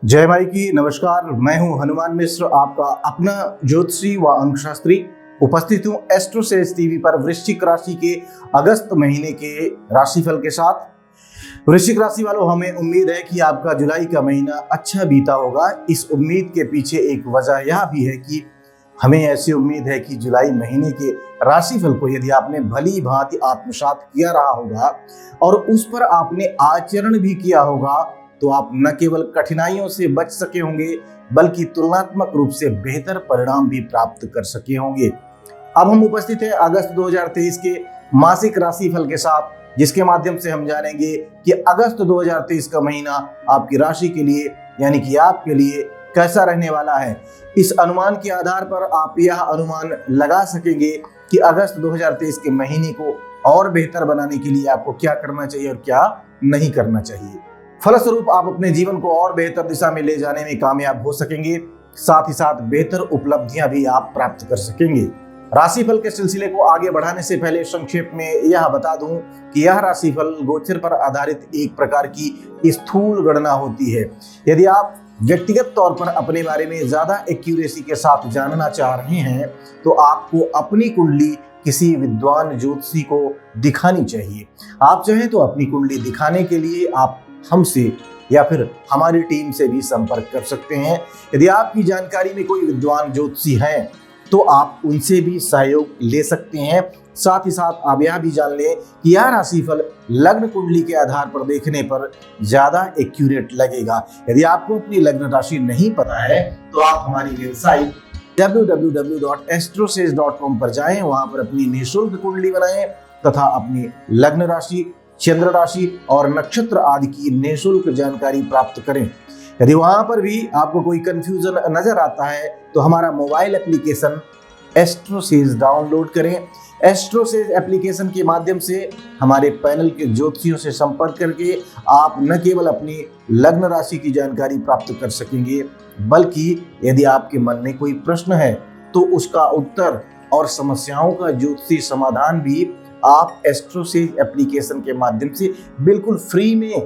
जय माई की नमस्कार। मैं हूं हनुमान मिश्र, आपका अपना ज्योतिषी व अंकशास्त्री। उपस्थित हूं एस्ट्रोसेज टीवी पर वृश्चिक राशि के अगस्त महीने के राशिफल के साथ। वृश्चिक राशि वालों, हमें उम्मीद है कि आपका जुलाई का महीना अच्छा बीता होगा। इस उम्मीद के पीछे एक वजह यह भी है कि हमें ऐसी उम्मीद है कि जुलाई महीने के राशिफल को यदि आपने भली भांति आत्मसात किया रहा होगा और उस पर आपने आचरण भी किया होगा तो आप न केवल कठिनाइयों से बच सके होंगे बल्कि तुलनात्मक रूप से बेहतर परिणाम भी प्राप्त कर सके होंगे। अब हम उपस्थित हैं अगस्त 2023 के मासिक राशिफल के साथ, जिसके माध्यम से हम जानेंगे कि अगस्त 2023 का महीना आपकी राशि के लिए यानी कि आपके लिए कैसा रहने वाला है। इस अनुमान के आधार पर आप यह अनुमान लगा सकेंगे कि अगस्त 2023 के महीने को और बेहतर बनाने के लिए आपको क्या करना चाहिए और क्या नहीं करना चाहिए। फलस्वरूप आप अपने जीवन को और बेहतर दिशा में ले जाने में कामयाब हो सकेंगे, साथ ही साथ बेहतर उपलब्धियां भी आप प्राप्त कर सकेंगे। राशिफल के सिलसिले को आगे बढ़ाने से पहले संक्षेप में यह बता दूं कि यह राशिफल गोचर पर आधारित एक प्रकार की स्थूल गणना होती है। यदि आप व्यक्तिगत तौर पर अपने बारे में ज्यादा एक्यूरेसी के साथ जानना चाह रहे हैं तो आपको अपनी कुंडली किसी विद्वान ज्योतिषी को दिखानी चाहिए। आप चाहें तो अपनी कुंडली दिखाने के लिए आप हमसे या फिर हमारी टीम से भी संपर्क कर सकते हैं। यदि आपकी जानकारी में कोई विद्वान ज्योतिषी हैं तो आप उनसे भी सहयोग ले सकते हैं। साथ ही साथ आप यह भी जान लें कि यह राशिफल लग्न कुंडली के आधार पर देखने पर ज्यादा एक्यूरेट लगेगा। यदि आपको अपनी लग्न राशि नहीं पता है तो आप हमारी वेबसाइट www.astrosage.com पर जाएं, वहां पर अपनी निःशुल्क कुंडली बनाएं तथा अपनी लग्न राशि, चंद्र राशि और नक्षत्र आदि की निःशुल्क जानकारी प्राप्त करें। यदि वहां पर भी आपको कोई कंफ्यूजन नजर आता है तो हमारा मोबाइल एप्लीकेशन एस्ट्रोसेज डाउनलोड करें। एस्ट्रोसेज एप्लीकेशन के माध्यम से हमारे पैनल के ज्योतिषियों से संपर्क करके आप न केवल अपनी लग्न राशि की जानकारी प्राप्त कर सकेंगे बल्कि यदि आपके मन में कोई प्रश्न है तो उसका उत्तर और समस्याओं का ज्योतिषी समाधान भी आप एस्ट्रोसेज एप्लीकेशन के माध्यम से बिल्कुल फ्री में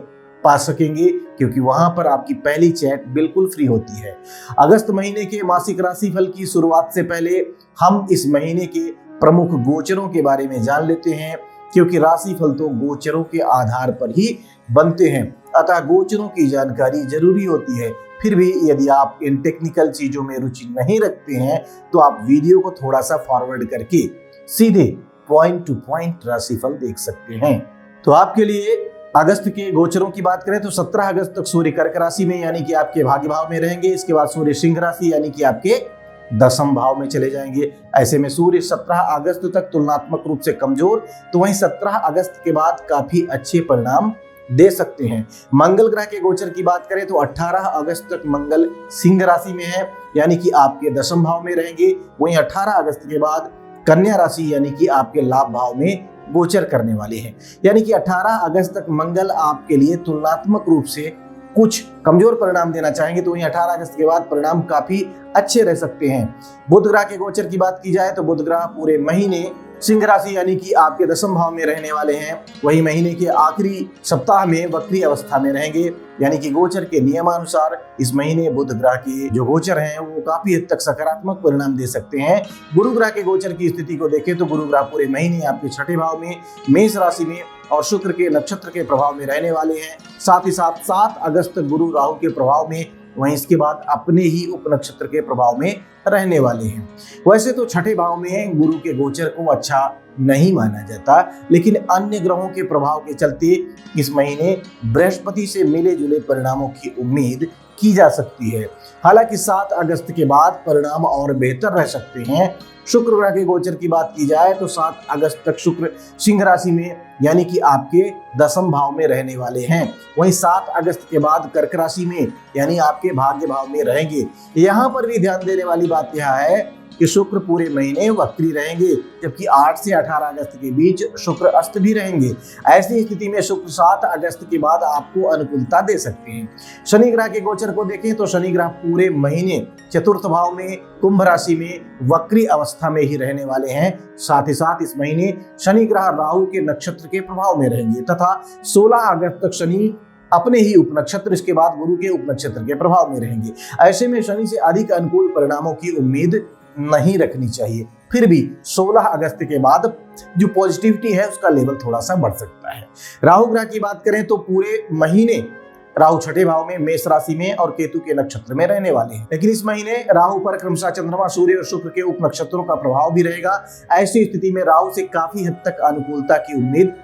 पा सकेंगे, क्योंकि वहां पर आपकी पहली चैट बिल्कुल फ्री होती है। अगस्त महीने के मासिक राशिफल की शुरुआत से पहले हम इस महीने के प्रमुख गोचरों के बारे में जान लेते हैं, क्योंकि राशिफल तो गोचरों के आधार पर ही बनते हैं, अतः गोचरों की जानकारी जरूरी होती है। फिर भी यदि आप इन टेक्निकल चीजों में रुचि नहीं रखते हैं तो आप वीडियो को थोड़ा सा फॉरवर्ड करके सीधे पॉइंट टू पॉइंट राशिफल देख सकते हैं। तो आपके लिए अगस्त के गोचरों की बात करें तो 17 अगस्त तक सूर्य कर्क राशि में यानी कि आपके भाग्य भाव में रहेंगे। इसके बाद सूर्य सिंह राशि यानी कि आपके दसम भाव में चले जाएंगे। ऐसे में सूर्य 17 अगस्त तक तुलनात्मक रूप से कमजोर, तो वहीं 17 अगस्त के बाद काफी अच्छे परिणाम दे सकते हैं। मंगल ग्रह के गोचर की बात करें तो 18 अगस्त तक मंगल सिंह राशि में है यानी कि आपके दसम भाव में रहेंगे। वहीं 18 अगस्त के बाद कन्या राशि यानी कि आपके लाभ भाव में गोचर करने वाले हैं। यानी कि 18 अगस्त तक मंगल आपके लिए तुलनात्मक रूप से कुछ कमजोर परिणाम देना चाहेंगे, तो वहीं 18 अगस्त के बाद परिणाम काफी अच्छे रह सकते हैं। बुध ग्रह के गोचर की बात की जाए तो बुध ग्रह पूरे महीने सिंह राशि यानी कि आपके दसम भाव में रहने वाले हैं। वही महीने के आखिरी सप्ताह में वक्री अवस्था में रहेंगे, यानी कि गोचर के नियमानुसार इस महीने बुध ग्रह के जो गोचर हैं वो काफी हद तक सकारात्मक परिणाम दे सकते हैं। गुरु ग्रह के गोचर की स्थिति को देखें तो गुरु ग्रह पूरे महीने आपके छठे भाव में मेष राशि में और शुक्र के नक्षत्र के प्रभाव में रहने वाले हैं। साथ ही साथ 7 अगस्त तक गुरु राहु के प्रभाव में, वहीं इसके बाद अपने ही उप नक्षत्र के प्रभाव में रहने वाले हैं। वैसे तो छठे भाव में गुरु के गोचर को अच्छा नहीं माना जाता, लेकिन अन्य ग्रहों के प्रभाव के चलते इस महीने बृहस्पति से मिले जुले परिणामों की उम्मीद की जा सकती है। हालांकि 7 अगस्त के बाद परिणाम और बेहतर रह सकते हैं। शुक्र ग्रह के गोचर की बात की जाए तो 7 अगस्त तक शुक्र सिंह राशि में यानी कि आपके दसम भाव में रहने वाले हैं। वहीं 7 अगस्त के बाद कर्क राशि में यानी आपके भाग्य भाव में रहेंगे। यहाँ पर भी ध्यान देने वाली बात यह है कि शुक्र पूरे महीने वक्री रहेंगे, जबकि 8 से 18 अगस्त के बीच शुक्र अस्त भी रहेंगे। ऐसी स्थिति में शुक्र 7 अगस्त के बाद आपको अनुकूलता दे सकते हैं। शनि ग्रह के गोचर को देखें तो शनि ग्रह पूरे महीने चतुर्थ भाव में कुंभ राशि में वक्री अवस्था में ही रहने वाले हैं। साथ ही साथ इस महीने शनि ग्रह राहु के नक्षत्र के प्रभाव में रहेंगे तथा 16 अगस्त तक शनि अपने ही उपनक्षत्र, इसके बाद गुरु के उपनक्षत्र के प्रभाव में रहेंगे। ऐसे में शनि से अधिक अनुकूल परिणामों की उम्मीद नहीं रखनी चाहिए। फिर भी 16 अगस्त के बाद जो पॉजिटिविटी है उसका लेवल थोड़ा सा बढ़ सकता है। राहु ग्रह की बात करें तो पूरे महीने राहु छठे भाव में, मेष राशि में और केतु के नक्षत्र में रहने वाले हैं। लेकिन इस महीने राहु पर क्रमशः चंद्रमा, सूर्य और शुक्र के उप नक्षत्रों का प्रभाव भी रहेगा। ऐसी स्थिति में राहु से काफी हद तक अनुकूलता की उम्मीद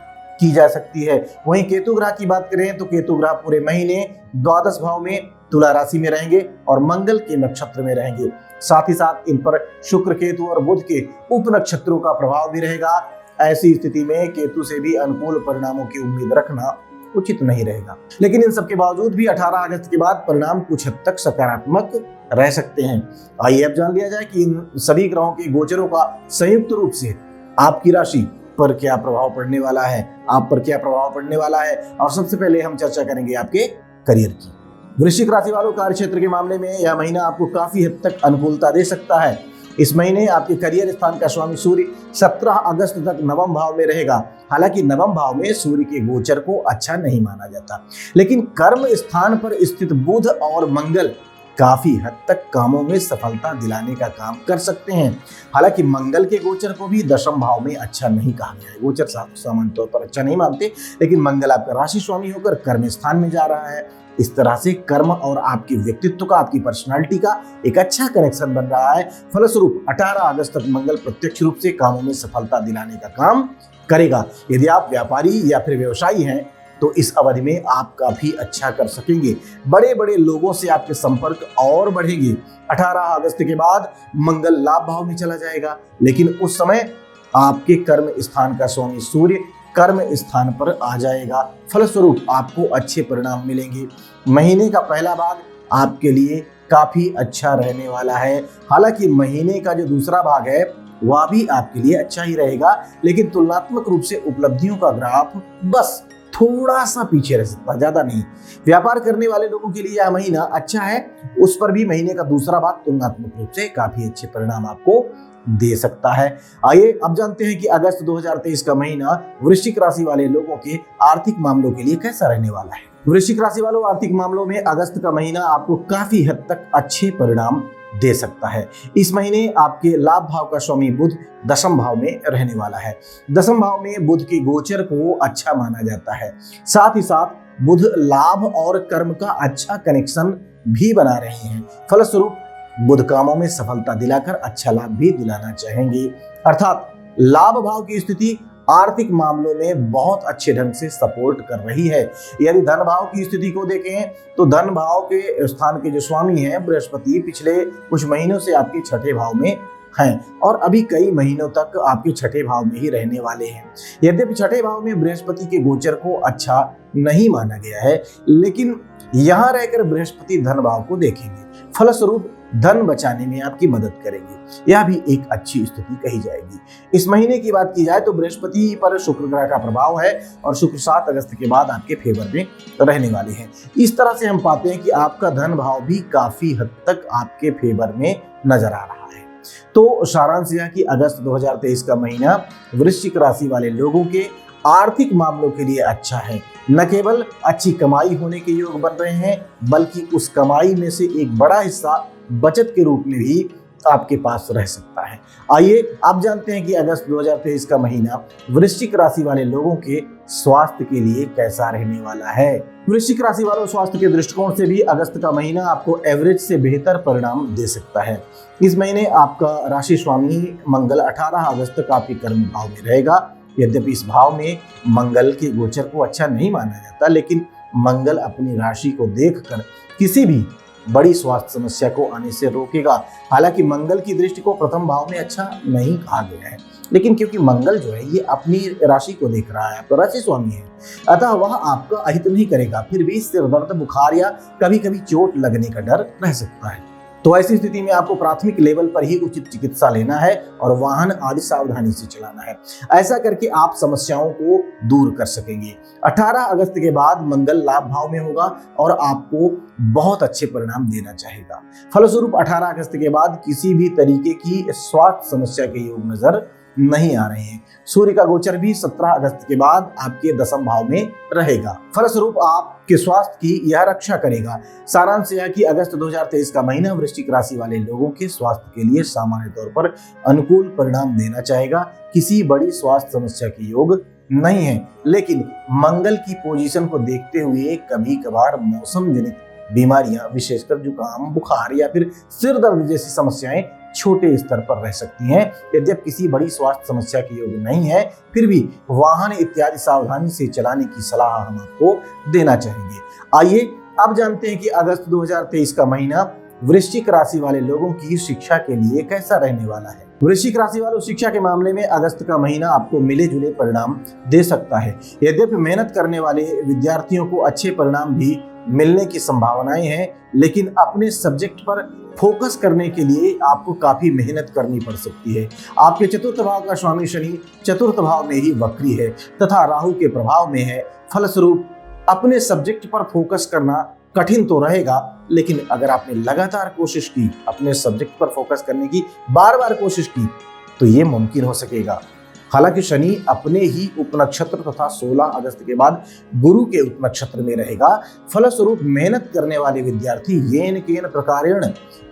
की जा सकती है। वहीं केतु ग्रह की बात करें तो केतु ग्रह पूरे महीने द्वादश भाव में तुला राशि में रहेंगे और मंगल के नक्षत्र में रहेंगे। साथ ही साथ इन पर शुक्र, केतु और बुध के उप नक्षत्रों का प्रभाव भी रहेगा। ऐसी स्थिति में केतु से भी अनुकूल परिणामों की उम्मीद रखना उचित नहीं रहेगा। लेकिन इन सबके बावजूद भी 18 अगस्त के बाद परिणाम कुछ हद तक सकारात्मक रह सकते हैं। आइए अब जान लिया जाए कि इन सभी ग्रहों के गोचरों का संयुक्त रूप से आपकी राशि पर क्या प्रभाव पड़ने वाला है, आप पर क्या प्रभाव पड़ने वाला है। और सबसे पहले हम चर्चा करेंगे आपके करियर की। वृश्चिक राशि वालों, कार्य क्षेत्र के मामले में यह महीना आपको काफी हद तक अनुकूलता दे सकता है। इस महीने आपके करियर स्थान का स्वामी सूर्य 17 अगस्त तक नवम भाव में रहेगा। हालांकि नवम भाव में सूर्य के गोचर को अच्छा नहीं माना जाता, लेकिन कर्म स्थान पर स्थित बुध और मंगल काफी हद तक कामों में सफलता दिलाने का काम कर सकते हैं। हालांकि मंगल के गोचर को भी दशम भाव में अच्छा नहीं कहा गया है। गोचर सामान्य तौर पर अच्छा नहीं मानते, लेकिन मंगल आपका राशि स्वामी होकर कर्म स्थान में जा रहा है। इस तरह से कर्म और आपके व्यक्तित्व का, आपकी पर्सनालिटी का एक अच्छा कनेक्शन बन रहा है। फलस्वरूप 18 अगस्त तक मंगल प्रत्यक्ष रूप से कामों में सफलता दिलाने का काम करेगा। यदि आप व्यापारी या फिर व्यवसायी हैं तो इस अवधि में आप काफी अच्छा कर सकेंगे। बड़े बड़े लोगों से आपके संपर्क और बढ़ेंगे। 18 अगस्त के बाद मंगल लाभ भाव में चला जाएगा, लेकिन उस समय आपके कर्म स्थान का स्वामी सूर्य कर्म स्थान पर आ जाएगा। फलस्वरूप आपको अच्छे परिणाम मिलेंगे। महीने का पहला भाग आपके लिए काफी अच्छा रहने वाला है। हालांकि महीने का जो दूसरा भाग है वह भी आपके लिए अच्छा ही रहेगा, लेकिन तुलनात्मक रूप से उपलब्धियों का ग्राफ बस थोड़ा सा पीछे रह सकता है, ज्यादा नहीं। व्यापार करने वाले लोगों के लिए यह महीना अच्छा है, उस पर भी महीने का दूसरा भाग तुलनात्मक रूप से काफी अच्छे परिणाम आपको दे सकता है। आइए अब जानते हैं कि अगस्त 2023 का महीना वृश्चिक राशि वाले लोगों के आर्थिक मामलों के लिए कैसा रहने वाला है। वृश्चिक राशि वालों, आर्थिक मामलों में अगस्त का महीना आपको काफी हद तक अच्छे परिणाम दे सकता है। इस महीने आपके लाभ भाव का स्वामी बुध दशम भाव में रहने वाला है। दशम भाव में बुध के गोचर को अच्छा माना जाता है। साथ ही साथ बुध लाभ और कर्म का अच्छा कनेक्शन भी बना रहे हैं। फलस्वरूप बुध कामों में सफलता दिलाकर अच्छा लाभ भी दिलाना चाहेंगे। अर्थात लाभ भाव की स्थिति आर्थिक मामलों में बहुत अच्छे ढंग से सपोर्ट कर रही है। यदि धन भाव की स्थिति को देखें तो धन भाव के स्थान के जो स्वामी हैं बृहस्पति पिछले कुछ महीनों से आपके छठे भाव में हैं और अभी कई महीनों तक आपके छठे भाव में ही रहने वाले हैं। यद्यपि छठे भाव में बृहस्पति के गोचर को अच्छा नहीं माना गया है, लेकिन यहाँ रहकर बृहस्पति धन भाव को देखेंगे। फलस्वरूप धन बचाने में आपकी मदद करेंगे। यह भी एक अच्छी स्थिति कही जाएगी। इस महीने की बात की जाए तो बृहस्पति पर शुक्र ग्रह का प्रभाव है और शुक्र 7 अगस्त के बाद आपके फेवर में रहने वाले हैं। इस तरह से हम पाते हैं कि आपका धन भाव भी काफी हद तक आपके फेवर में नजर आ रहा है। तो सारांश यह कि अगस्त 2023 का महीना वृश्चिक राशि वाले लोगों के आर्थिक मामलों के लिए अच्छा है। न केवल अच्छी कमाई होने के योग बन रहे हैं, बल्कि उस कमाई में से एक बड़ा हिस्सा बचत के रूप में भी आपके पास रह सकता है। आइए आप जानते हैं कि अगस्त 2023 का महीना वृश्चिक राशि वाले लोगों के स्वास्थ्य के लिए कैसा रहने वाला है। वृश्चिक राशि वालों, स्वास्थ्य के दृष्टिकोण से भी अगस्त का महीना आपको एवरेज से बेहतर परिणाम दे सकता है। इस महीने आपका राशि स्वामी मंगल 18 अगस्त तक आपके कर्म भाव में रहेगा। यद्यपि इस भाव में मंगल के गोचर को अच्छा नहीं माना जाता, लेकिन मंगल अपनी राशि को देखकर किसी भी बड़ी स्वास्थ्य समस्या को आने से रोकेगा। हालांकि मंगल की दृष्टि को प्रथम भाव में अच्छा नहीं कहा गया है, लेकिन क्योंकि मंगल जो है ये अपनी राशि को देख रहा है, आपका राशि स्वामी है, अतः वह आपका अहित नहीं करेगा। फिर भी सिर दर्द, बुखार या कभी कभी चोट लगने का डर रह सकता है। तो ऐसी स्थिति में आपको प्राथमिक लेवल पर ही उचित चिकित्सा लेना है और वाहन आदि सावधानी से चलाना है। ऐसा करके आप समस्याओं को दूर कर सकेंगे। 18 अगस्त के बाद मंगल लाभ भाव में होगा और आपको बहुत अच्छे परिणाम देना चाहेगा। फलस्वरूप 18 अगस्त के बाद किसी भी तरीके की स्वास्थ्य समस्या के योग नजर नहीं आ रहे हैं। सूर्य का गोचर भी 17 अगस्त के बाद आपके दशम भाव में रहेगा। फलस्वरूप आपके स्वास्थ्य की यह रक्षा करेगा। सारांश यह कि अगस्त 2023 का महीना वृश्चिक राशि वाले लोगों के स्वास्थ्य के लिए सामान्य तौर पर अनुकूल परिणाम देना चाहेगा। किसी बड़ी स्वास्थ्य समस्या के योग नहीं है, लेकिन मंगल की पोजीशन को देखते हुए कभी कभार मौसम जनित बीमारियां, विशेषकर जुकाम, बुखार या फिर सिर दर्द जैसी समस्याएं छोटे स्तर पर रह सकती हैं। यद्यपि किसी बड़ी स्वास्थ्य समस्या के योग नहीं है, फिर भी वाहन इत्यादि सावधानी से चलाने की सलाह हम आपको देना चाहेंगे। आइए अब जानते हैं कि अगस्त 2023 का महीना वृश्चिक राशि वाले लोगों की शिक्षा के लिए कैसा रहने वाला है। वृश्चिक राशि वालों, शिक्षा के मामले में अगस्त का महीना आपको मिले जुले परिणाम दे सकता है। यद्यपि मेहनत करने वाले विद्यार्थियों को अच्छे परिणाम भी मिलने की संभावनाएं हैं, लेकिन अपने सब्जेक्ट पर फोकस करने के लिए आपको काफी मेहनत करनी पड़ सकती है। आपके चतुर्थ भाव का स्वामी शनि चतुर्थ भाव में ही वक्री है तथा राहु के प्रभाव में है। फलस्वरूप अपने सब्जेक्ट पर फोकस करना कठिन तो रहेगा, लेकिन अगर आपने लगातार कोशिश की, अपने सब्जेक्ट पर फोकस करने की बार बार कोशिश की, तो ये मुमकिन हो सकेगा। हालांकि शनि अपने ही उपनक्षत्र तथा 16 अगस्त के बाद गुरु के उपनक्षत्र में रहेगा। फलस्वरूप मेहनत करने वाले विद्यार्थी येन केन प्रकारेण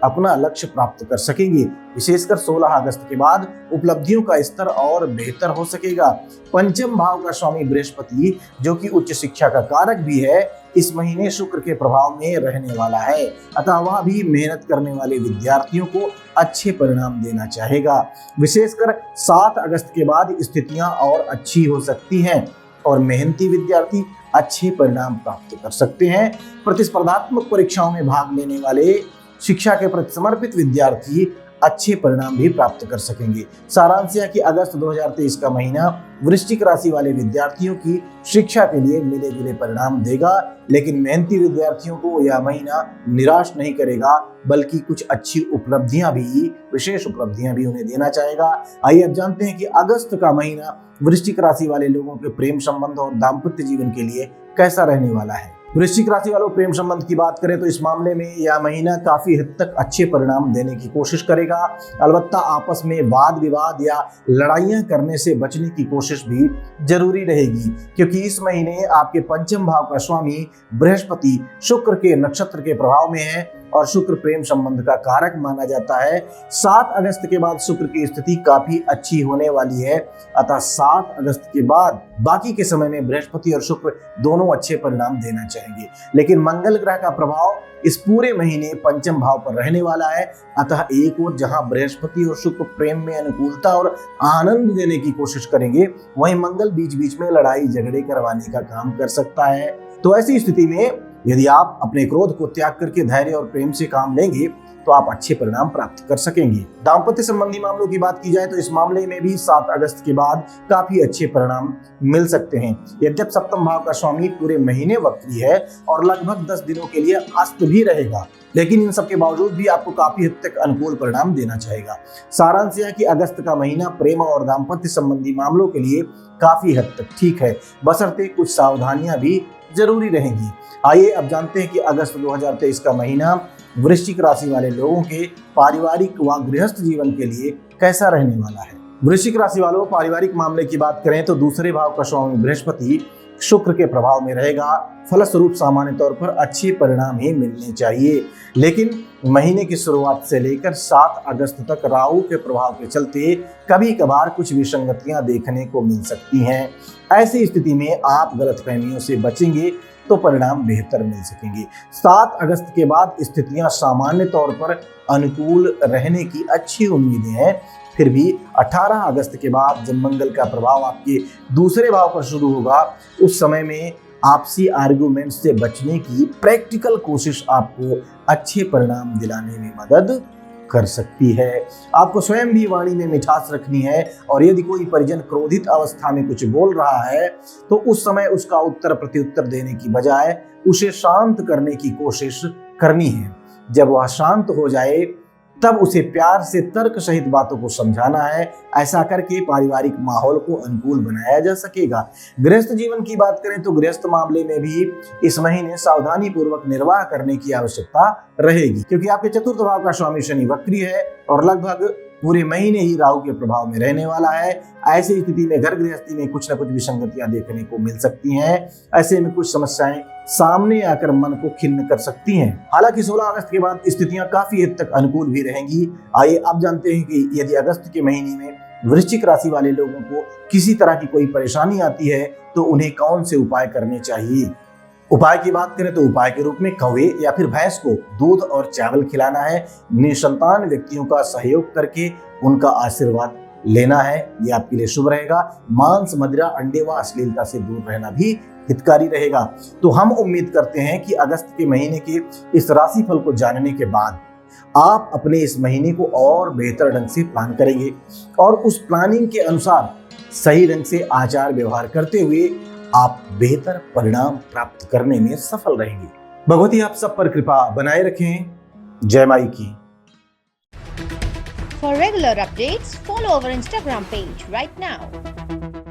अपना लक्ष्य प्राप्त कर सकेंगे। विशेषकर 16 अगस्त के बाद उपलब्धियों का स्तर और बेहतर हो सकेगा। पंचम भाव का स्वामी बृहस्पति, जो कि उच्च शिक्षा का कारक भी है, इस महीने शुक्र के प्रभाव में रहने वाला है, अतः वह भी मेहनत करने वाले विद्यार्थियों को अच्छे परिणाम देना चाहेगा। विशेषकर 7 अगस्त के बाद स्थितियां और अच्छी हो सकती हैं और मेहनती विद्यार्थी अच्छे परिणाम प्राप्त कर सकते हैं। प्रतिस्पर्धात्मक परीक्षाओं में भाग लेने वाले शिक्षा के प्रति समर्पित विद्यार्थी अच्छे परिणाम भी प्राप्त कर सकेंगे। सारांश यह कि अगस्त 2023 का महीना वृश्चिक राशि वाले विद्यार्थियों की शिक्षा के लिए मिले जुले परिणाम देगा, लेकिन मेहनती विद्यार्थियों को यह महीना निराश नहीं करेगा, बल्कि कुछ अच्छी उपलब्धियां भी, विशेष उपलब्धियां भी उन्हें देना चाहेगा। आइए अब जानते हैं कि अगस्त का महीना वृश्चिक राशि वाले लोगों के प्रेम संबंध और दाम्पत्य जीवन के लिए कैसा रहने वाला है। वृश्चिक राशि वालों, प्रेम संबंध की बात करें तो इस मामले में यह महीना काफी हद तक अच्छे परिणाम देने की कोशिश करेगा। अलबत्ता आपस में वाद विवाद या लड़ाइयां करने से बचने की कोशिश भी जरूरी रहेगी, क्योंकि इस महीने आपके पंचम भाव का स्वामी बृहस्पति शुक्र के नक्षत्र के प्रभाव में है और शुक्र प्रेम संबंध का कारक माना जाता है। 7 अगस्त के बाद शुक्र की स्थिति काफी अच्छी होने वाली है, अतः 7 अगस्त के बाद बाकी के समय में बृहस्पति और शुक्र दोनों अच्छे परिणाम देना चाहेंगे, लेकिन मंगल ग्रह का प्रभाव इस पूरे महीने पंचम भाव पर रहने वाला है। अतः एक और जहां बृहस्पति और शुक्र प्रेम में अनुकूलता और आनंद देने की कोशिश करेंगे, वहीं मंगल बीच बीच में लड़ाई झगड़े करवाने का काम कर सकता है। तो ऐसी स्थिति में यदि आप अपने क्रोध को त्याग करके धैर्य और प्रेम से काम लेंगे, तो आप अच्छे परिणाम प्राप्त कर सकेंगे। दाम्पत्य संबंधी मामलों की बात की जाए तो इस मामले में भी 7 अगस्त के बाद काफी अच्छे परिणाम मिल सकते हैं। यद्यप सप्तम भाव का स्वामी पूरे महीने वक्री है और लगभग 10 दिनों के लिए अस्त भी रहेगा, लेकिन इन सब के बावजूद भी आपको काफी हद तक अनुकूल परिणाम देना चाहेगा। सारांश यह कि अगस्त का महीना प्रेम और दाम्पत्य संबंधी मामलों के लिए काफी हद तक ठीक है, बशर्ते कुछ सावधानियां भी जरूरी रहेंगी। आइए अब जानते हैं कि अगस्त 2023 का महीना वृश्चिक राशि वाले लोगों के पारिवारिक व गृहस्थ जीवन के लिए कैसा रहने वाला है। वृश्चिक राशि वालों, पारिवारिक मामले की बात करें तो दूसरे भाव का स्वामी बृहस्पति शुक्र के प्रभाव में रहेगा। फलस्वरूप सामान्य तौर पर अच्छे परिणाम ही मिलने चाहिए, लेकिन महीने की शुरुआत से लेकर 7 अगस्त तक राहु के प्रभाव के चलते कभी कभार कुछ विसंगतियां देखने को मिल सकती हैं। ऐसी स्थिति में आप गलतफहमियों से बचेंगे तो परिणाम बेहतर मिल सकेंगे। 7 अगस्त के बाद स्थितियां सामान्य तौर पर अनुकूल रहने की अच्छी उम्मीदें हैं। फिर भी 18 अगस्त के बाद जब मंगल का प्रभाव आपके दूसरे भाव पर शुरू होगा, उस समय में आपसी आर्गुमेंट से बचने की प्रैक्टिकल कोशिश आपको अच्छे परिणाम दिलाने में मदद कर सकती है। आपको स्वयं भी वाणी में मिठास रखनी है और यदि कोई परिजन क्रोधित अवस्था में कुछ बोल रहा है तो उस समय उसका उत्तर प्रत्युत्तर देने की बजाय उसे शांत करने की कोशिश करनी है। जब वह शांत हो जाए तब उसे प्यार से तर्क सहित बातों को समझाना है। ऐसा करके पारिवारिक माहौल को अनुकूल बनाया जा सकेगा। गृहस्थ जीवन की बात करें तो गृहस्थ मामले में भी इस महीने सावधानी पूर्वक निर्वाह करने की आवश्यकता रहेगी, क्योंकि आपके चतुर्थ भाव का स्वामी शनि वक्री है और लगभग पूरे महीने ही राहु के प्रभाव में रहने वाला है। ऐसी स्थिति में घर गृहस्थी में कुछ न कुछ विसंगतियां देखने को मिल सकती हैं। ऐसे में कुछ समस्याएं सामने आकर मन को खिन्न कर सकती हैं। हालांकि 16 अगस्त के बाद स्थितियां काफी हद तक अनुकूल भी रहेंगी। आइए अब जानते हैं कि यदि अगस्त के महीने में वृश्चिक राशि वाले लोगों को किसी तरह की कोई परेशानी आती है तो उन्हें कौन से उपाय करने चाहिए। उपाय की बात करें तो उपाय के रूप में कौवे या फिर भैंस को दूध और चावल खिलाना है। निसंतान व्यक्तियों का सहयोग करके उनका आशीर्वाद लेना है, ये आपके लिए शुभ रहेगा। मांस, मदिरा, अंडे व अश्लीलता से दूर रहना भी हितकारी रहेगा। तो हम उम्मीद करते हैं कि अगस्त के महीने के इस राशिफल को जानने के बाद आप अपने इस महीने को और बेहतर ढंग से प्लान करेंगे और उस प्लानिंग के अनुसार सही ढंग से आचार व्यवहार करते हुए आप बेहतर परिणाम प्राप्त करने में सफल रहेंगे। भगवती आप सब पर कृपा बनाए रखें। जय माई की। For regular updates, follow our Instagram page right now.